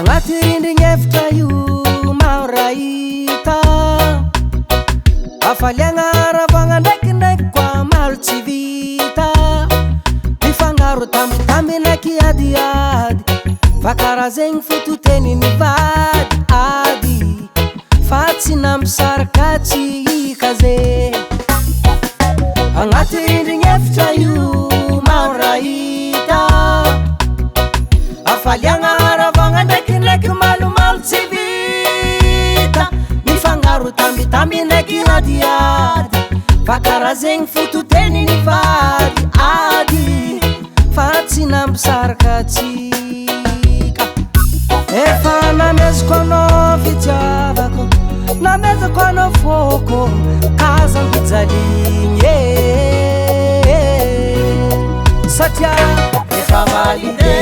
agnaty rindrigny efitra io mahorahita afaliagna aravagna ndraikindraiky koa malo tsy vita mifangaro tambitamby ndraiky adiady fa karaha zegny fototeny ny vady ady fa tsy nampisaraka tsika ze agnaty rindrigny efitra io mahorahita afaliagna aravagna ndraikindraiky malomalo tsy vita mifangaro tambitamby ndraiky adiady fa karaha zegny fototeny ny vady ady fa tsy nampisaraka tsika efa namezako anao fitiavako namezako anao foko kaza mpijaligny satria efa validé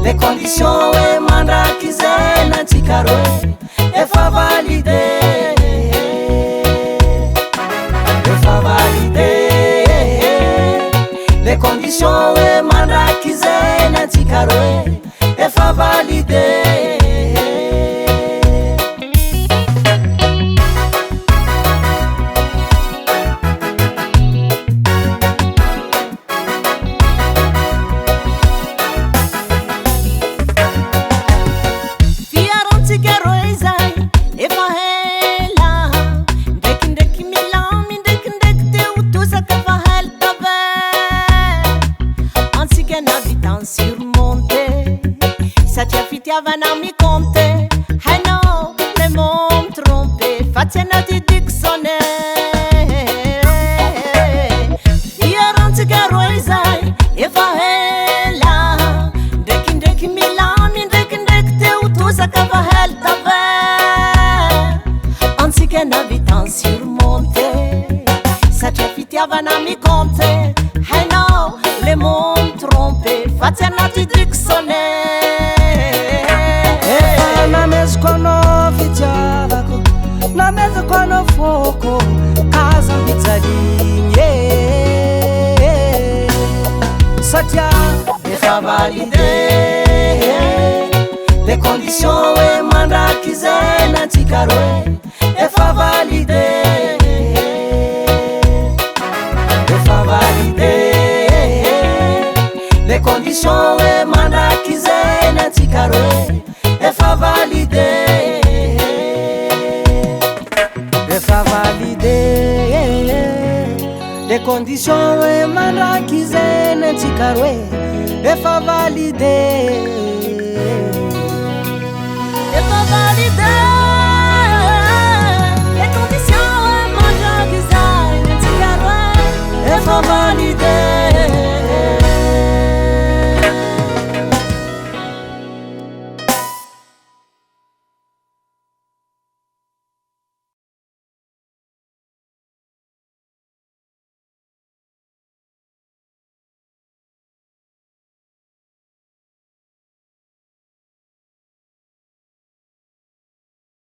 les conditions hoe mandraky zay nantsika roe efa validé les conditions hoe mandraky zay nantsika roe efa validé Fitiavana mi compte, hey no, le monde trompé, faccena ti diksone. Fierantsika roe zay, efa hela, ndraikindraiky milamy, ndraikindraiky te hotozaka fa hela taver. Antsika navitan surmonté, satria fitiavana mi compte, hey no, le monde trompé, faccena ti diksone. Namezako anao fitiavako namezako anao foko kaza mpijaligny satria efa validé les conditions hoe mandraky zay nantsika roe efa validé les conditions hoe mandraky zay nantsika roe efa validé les conditions hoe mandraky zay nantsika roe efa validé